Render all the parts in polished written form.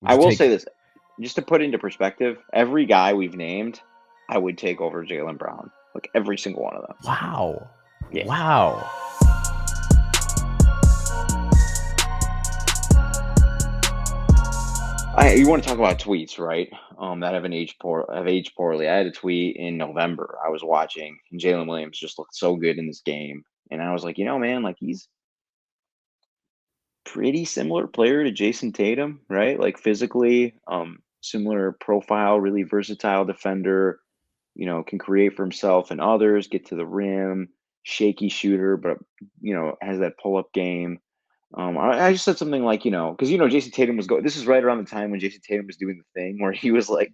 Would I you will take? say this, just to put into perspective, every guy we've named, I would take over Jaylen Brown. Like every single one of them. Wow, Yeah. wow. You want to talk about tweets, right? That have aged poorly. I had a tweet in November. I was watching, and Jalen Williams just looked so good in this game, and I was like, man, like he's pretty similar player to Jason Tatum, right? Like physically, similar profile, really versatile defender. Can create for himself and others, get to the rim, shaky shooter, but has that pull up game. I just said something like, because Jason Tatum was going. This is right around the time when Jason Tatum was doing the thing where he was like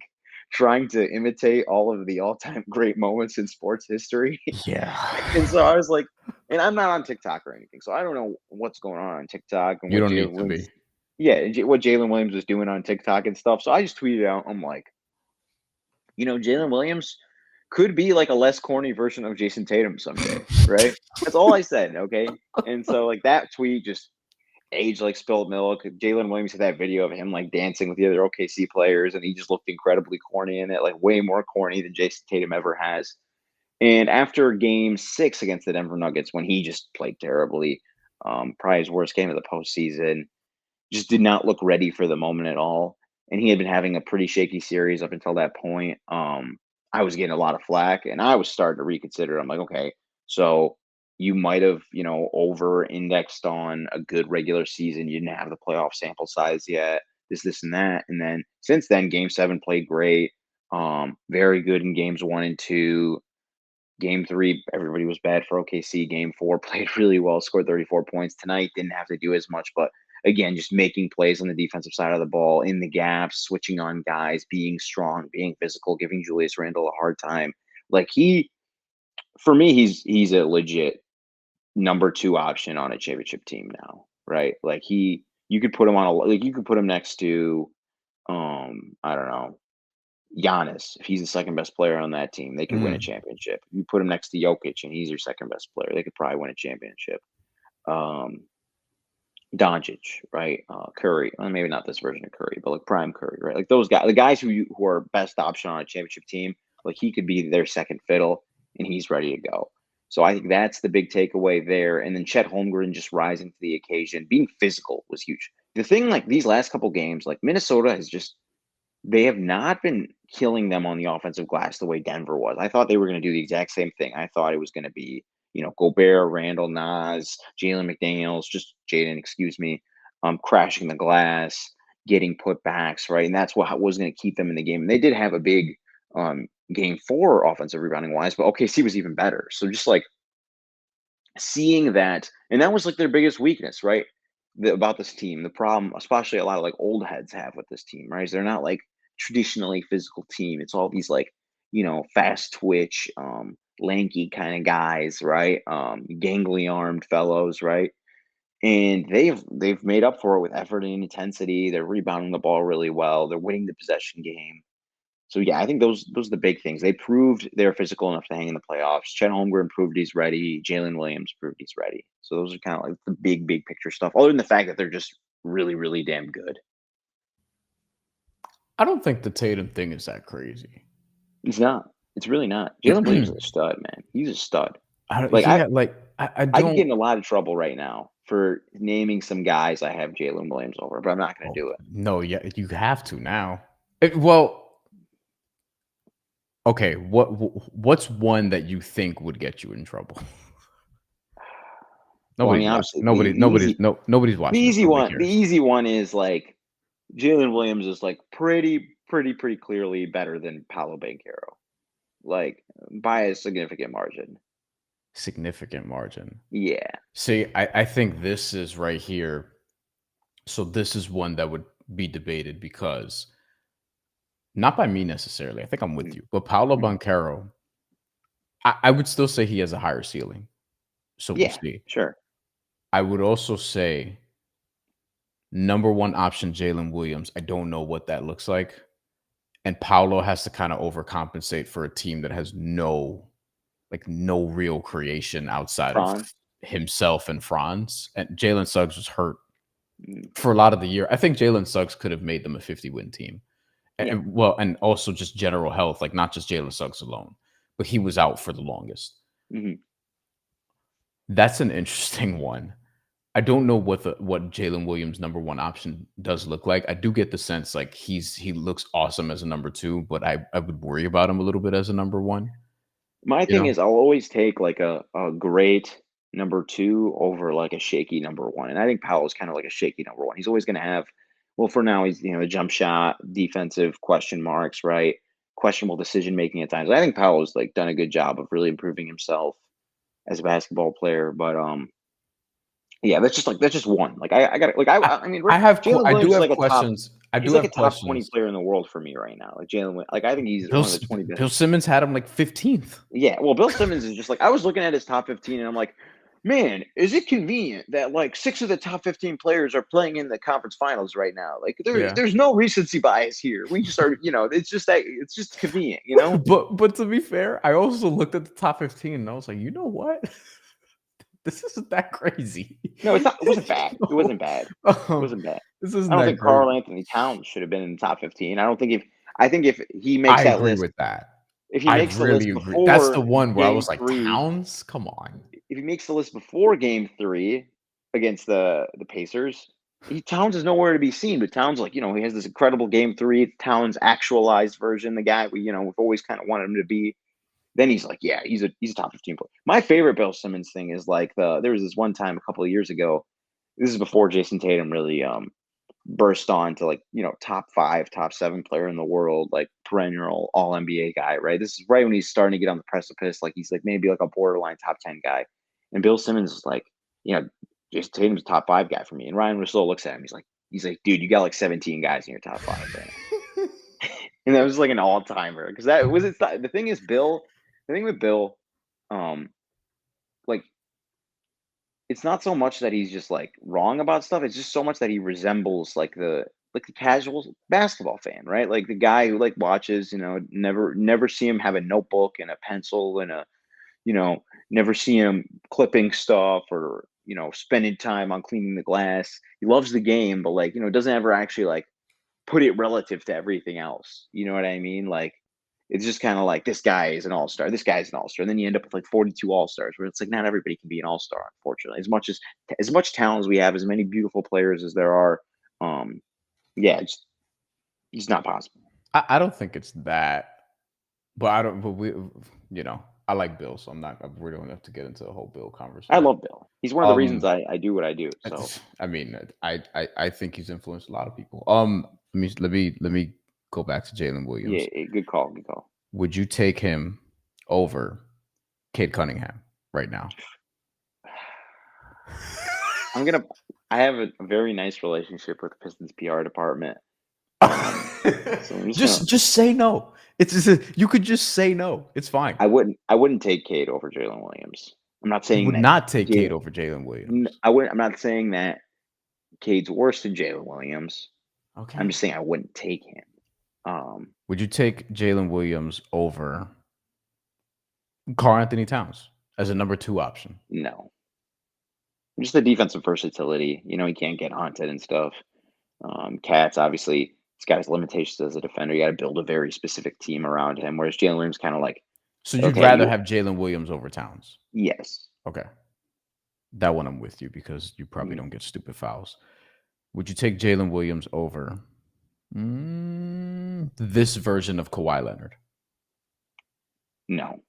trying to imitate all of the all-time great moments in sports history. Yeah. And so I was like, and I'm not on TikTok or anything, so I don't know what's going on TikTok and You what don't Jalen need to Williams, be. yeah, and what Jalen Williams was doing on TikTok and stuff. So I just tweeted out, I'm like, Jalen Williams could be like a less corny version of Jason Tatum someday, right? That's all I said, okay? And so like that tweet just aged like spilled milk. Jalen Williams had that video of him like dancing with the other OKC players, and he just looked incredibly corny in it, like way more corny than Jason Tatum ever has. And after game 6 against the Denver Nuggets, when he just played terribly, probably his worst game of the postseason, just did not look ready for the moment at all. And he had been having a pretty shaky series up until that point. I was getting a lot of flack, and I was starting to reconsider. I'm like, okay, so you might have, over indexed on a good regular season. You didn't have the playoff sample size yet, this, and that. And then since then, game 7 played great. Very good in games 1 and 2. Game 3, everybody was bad for OKC. Game 4 played really well, scored 34 points. Tonight didn't have to do as much, but again, just making plays on the defensive side of the ball, in the gaps, switching on guys, being strong, being physical, giving Julius Randle a hard time. Like for me, he's a legit number 2 option on a championship team now, right? Like you could put him you could put him next to, I don't know, Giannis. If he's the second best player on that team, they could win a Mm. championship. You put him next to Jokic and he's your second best player, they could probably win a championship. Um, Doncic, right? Curry, well, maybe not this version of Curry, but like prime Curry, right? Like those guys, the guys who are best option on a championship team, like he could be their second fiddle, and he's ready to go. So I think that's the big takeaway there. And then Chet Holmgren just rising to the occasion, being physical was huge. The thing, like these last couple games, like Minnesota has just they have not been killing them on the offensive glass the way Denver was. I thought they were going to do the exact same thing. I thought it was going to be, Gobert, Randall, Nas, Jalen McDaniels, just Jaden, excuse me, crashing the glass, getting putbacks, right? And that's what was going to keep them in the game. And they did have a big game 4 offensive rebounding wise, but OKC was even better. So just like seeing that, and that was like their biggest weakness, right? About this team, the problem, especially a lot of like old heads have with this team, right? Is they're not like traditionally physical team. It's all these like, fast twitch, lanky kind of guys, right? Gangly armed fellows, right? And they've made up for it with effort and intensity. They're rebounding the ball really well. They're winning the possession game. So yeah, I think those are the big things. They proved they're physical enough to hang in the playoffs. Chet Holmgren proved he's ready. Jalen Williams proved he's ready. So those are kind of like the big picture stuff. Other than the fact that they're just really, really damn good. I don't think the Tatum thing is that crazy. It's not. It's really not. Jalen Williams is a stud, man. He's a stud. I don't, Like yeah, like I I could get don't. in a lot of trouble right now for naming some guys I have Jalen Williams over, but I'm not going Oh to do it. no, yeah, you have to now. Well, okay. What's one that you think would get you in trouble? Well, I Nobody's mean, watching. obviously Nobody's watching this. Nobody the cares. easy one is like Jalen Williams is like pretty clearly better than Paolo Banchero, like by a significant margin. Significant margin. Yeah. See, I think this is right here. So this is one that would be debated because not by me necessarily. I think I'm with Mhm, you, but Paolo mhm. Banchero, I would still say he has a higher ceiling. So we'll Yeah, see. sure. I would also say number one option, Jalen Williams. I don't know what that looks like. And Paolo has to kind of overcompensate for a team that has no real creation outside of Franz. himself and Franz. And Jalen Suggs was hurt for a lot of the year. I think Jalen Suggs could have made them a 50-win team. Yeah. And also just general health, like not just Jalen Suggs alone, but he was out for the longest. Mm-hmm. That's an interesting one. I don't know what Jalen Williams' number one option does look like. I do get the sense like he looks awesome as a number two, but I would worry about him a little bit as a number one. My You thing know, is, I'll always take like a great number two over like a shaky number one, and I think Powell's kind of like a shaky number one. He's always going to have, well, for now, he's a jump shot, defensive question marks, right? Questionable decision making at times. I think Powell's like done a good job of really improving himself as a basketball player, but yeah, that's just one. Like I got like I mean, Jalen I do Williams is have like a top. questions. I He's do like a have top 20 questions. player in the world for me right now. Like like I think he's Bill one of the 20 best. Bill Simmons had him like 15th. Yeah, well, Bill Simmons is just like I was looking at his top 15 and I'm like, man, is it convenient that like 6 of the top 15 players are playing in the conference finals right now? Like Yeah. there's no recency bias here. We just are, it's just that it's just convenient. But to be fair, I also looked at the top 15 and I was like, you know what? This isn't that crazy. No, it's not. It wasn't You bad. It wasn't know? bad. It Um, wasn't bad. this I isn't don't that think crazy. Karl-Anthony Towns should have been in the top 15. I don't think if I think if he I makes that agree list, with that. if he I makes the list really agree. That's the before one where I was game like, 3, Towns? Come on. if he makes the list before game 3 against the Pacers, Towns is nowhere to be seen. But Towns, like, he has this incredible game 3, Towns actualized version, the guy we've always kind of wanted him to be. Then he's like, yeah, he's a top 15 player. My favorite Bill Simmons thing is like there was this one time a couple of years ago. This is before Jason Tatum really burst on to like, top 5, top 7 player in the world, like perennial all NBA guy, right? This is right when he's starting to get on the precipice, like he's like maybe like a borderline top 10 guy. And Bill Simmons is like, Jason Tatum's a top 5 guy for me. And Ryan Russell looks at him, he's like, dude, you got like 17 guys in your top 5 right now. And that was like an all-timer. Because that was the thing is the thing with Bill, like it's not so much that he's just like wrong about stuff. It's just so much that he resembles like the casual basketball fan, right? Like the guy who like watches, never see him have a notebook and a pencil and never see him clipping stuff or spending time on cleaning the glass. He loves the game, but like doesn't ever actually like put it relative to everything else. You know what I mean? Like it's just kind of like this guy is an all-star. This guy's an all-star. And then you end up with like 42 all-stars where it's like not everybody can be an all-star, unfortunately. As much talent as we have, as many beautiful players as there are, yeah, it's not possible. I don't think it's that, but I like Bill, so we don't have to get into the whole Bill I conversation. love Bill. He's one of the reasons I do what I do. So I mean, I think he's influenced a lot of people. Let me go back to Jalen Williams. yeah, good call, good call. Would you take him over Cade Cunningham right now? I have a very nice relationship with the Pistons PR department. So just say no. It's just, you could just say no. It's fine. I wouldn't take Cade over Jalen Williams. I'm not saying would that not take Cade over Jalen Williams. I'm not saying that Cade's worse than Jalen Williams. Okay. I'm just saying I wouldn't take him. Would you take Jalen Williams over karl-Anthony Towns as a number 2 option? No. Just the defensive versatility. He can't get hunted and stuff. Cat's obviously he's got his limitations as a defender. You got to build a very specific team around him. Whereas Jalen Williams kind of like. So you'd rather have Jalen Williams over Towns? Yes. Okay. That one I'm with you because you probably don't get stupid fouls. Would you take Jalen Williams over this version of Kawhi Leonard? No.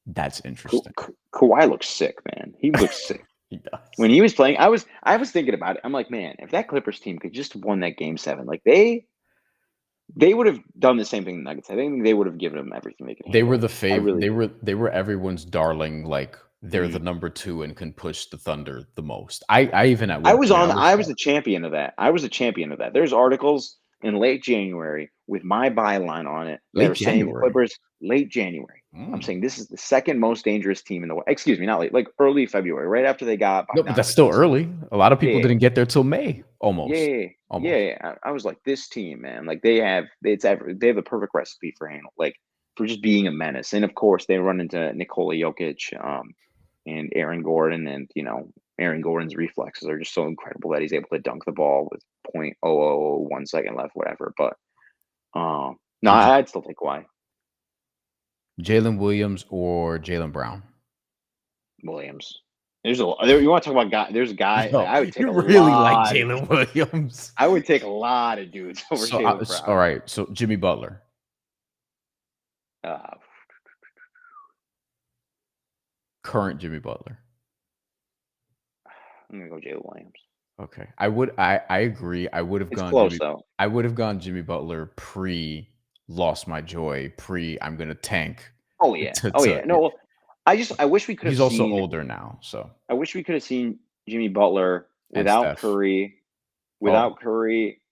That's interesting. Kawhi looks sick, man. He looks sick. He does. When he was playing, I was thinking about it. I'm like, man, if that Clippers team could just won that game 7, like they would have done the same thing the Nuggets. I think they would have given them everything they could handle. They were the favorite. They were everyone's darling. Like they're the number 2 and can push the Thunder the most. I was a champion of that. I was a champion of that. There's articles in late January with my byline on it. They were saying the Clippers late January. I'm saying this is the second most dangerous team in the world. Excuse me, not late, like early February, right after they got. No, but that's still early. A lot of people didn't get there till May, almost. Yeah. I was like, this team, man, like they have the perfect recipe for for just being a menace. And of course, they run into Nikola Jokic, and Aaron Gordon, and Aaron Gordon's reflexes are just so incredible that he's able to dunk the ball with 0.0001 second left, whatever. But no, I'd still take Kawhi. Jalen Williams or Jaylen Brown? Williams. You want to talk about guy? There's a guy. Yo, I would take you a really like lot. Jalen Williams. I would take a lot of dudes over Jaylen Brown. All right, so Jimmy Butler. Current Jimmy Butler. I'm gonna go Jalen Williams. Okay, I agree. I would have gone. Close though. I would have gone Jimmy Butler pre lost my joy, pre I'm gonna tank. Oh yeah. No, I wish we could have. He's also older now, so I wish we could have seen Jimmy Butler without Curry,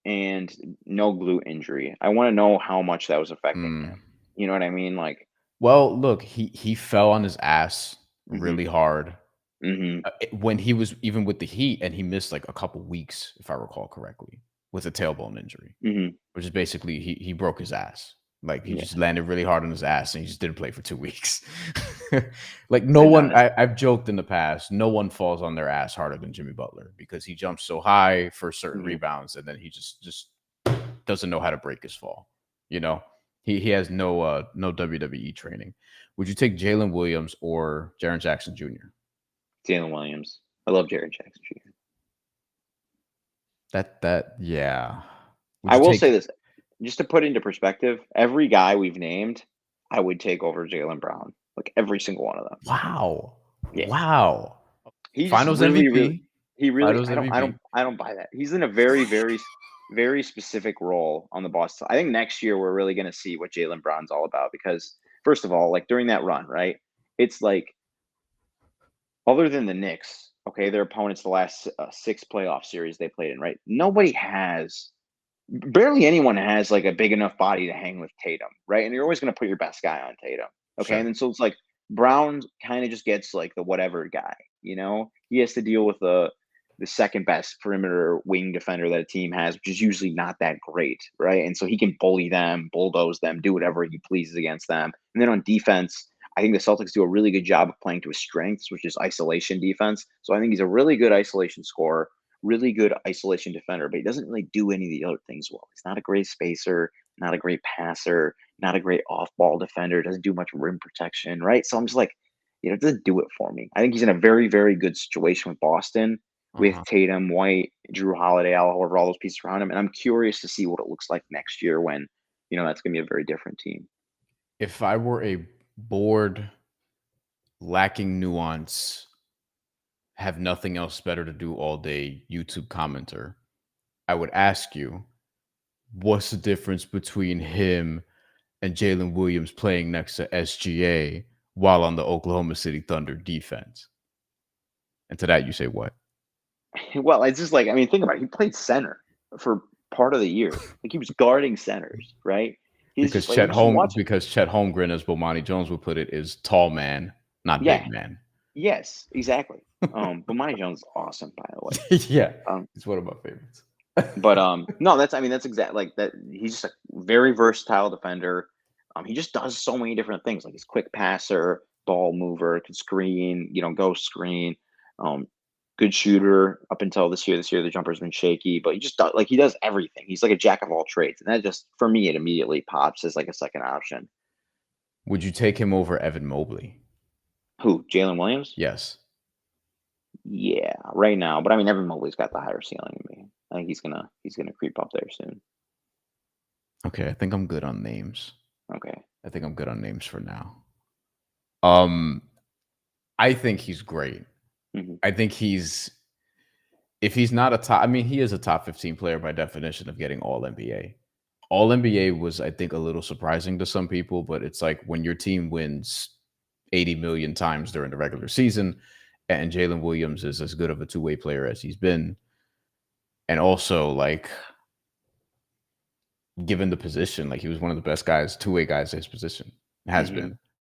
and no glute injury. I want to know how much that was affecting him. You know what I mean? Like, well, look, he fell on his ass really hard when he was even with the Heat, and he missed like a couple weeks, if I recall correctly, with a tailbone injury, which is basically he broke his ass. Like he just landed really hard on his ass, and he just didn't play for 2 weeks. Like I've joked in the past, no one falls on their ass harder than Jimmy Butler because he jumps so high for certain rebounds, and then he just doesn't know how to break his fall. You know, he has no WWE training. Would you take Jalen Williams or Jaren Jackson Jr.? Jalen Williams. I love Jaren Jackson Jr. Yeah. I will say this, just to put into perspective, every guy we've named, I would take over Jaylen Brown. Like every single one of them. Wow. Yeah. Wow. He's Finals MVP. I don't buy that. He's in a very, very, very specific role on the Boston. I think next year we're really going to see what Jaylen Brown's all about because, first of all, like during that run, right? It's like, other than the Knicks, okay, their opponents the last 6 playoff series they played in, right? Barely anyone has like a big enough body to hang with Tatum, right? And you're always going to put your best guy on Tatum, okay? Sure. And then so it's like Brown kind of just gets like the whatever guy, you know? He has to deal with the second best perimeter wing defender that a team has, which is usually not that great, right? And so he can bully them, bulldoze them, do whatever he pleases against them. And then on defense, I think the Celtics do a really good job of playing to his strengths, which is isolation defense. So I think he's a really good isolation scorer, really good isolation defender, but he doesn't really do any of the other things well. He's not a great spacer, not a great passer, not a great off-ball defender, doesn't do much rim protection, right? So I'm just like, it doesn't do it for me. I think he's in a very, very good situation with Boston, with Tatum, White, Drew Holiday, however, all those pieces around him. And I'm curious to see what it looks like next year when, that's going to be a very different team. If I were a bored, lacking nuance, have nothing else better to do all day YouTube commenter, I would ask you, what's the difference between him and Jalen Williams playing next to SGA while on the Oklahoma City Thunder defense? And to that you say what? Well, it's just like, think about it. He played center for part of the year. Like he was guarding centers, right? Because Chet Holmgren, as Bomani Jones would put it, is tall man, not big man. Yes, exactly. Bomani Jones is awesome, by the way. Yeah, it's one of my favorites. But no, that's exactly like that. He's just a very versatile defender. He just does so many different things. Like he's quick passer, ball mover, can screen, go screen. Good shooter up until this year. This year the jumper's been shaky, but he does everything. He's like a jack of all trades, and that just for me it immediately pops as like a second option. Would you take him over Evan Mobley? Who, Jalen Williams? Yes. Yeah, right now. But Evan Mobley's got the higher ceiling than me. I think he's gonna creep up there soon. Okay, I think I'm good on names. Okay. I think I'm good on names for now. I think he's great. I think if he's not a top, he is a top 15 player by definition of getting all NBA. All NBA was, I think, a little surprising to some people, but it's like when your team wins 80 million times during the regular season, and Jalen Williams is as good of a two-way player as he's been. And also, like, given the position, like he was one of the best guys, two-way guys at his position, has been.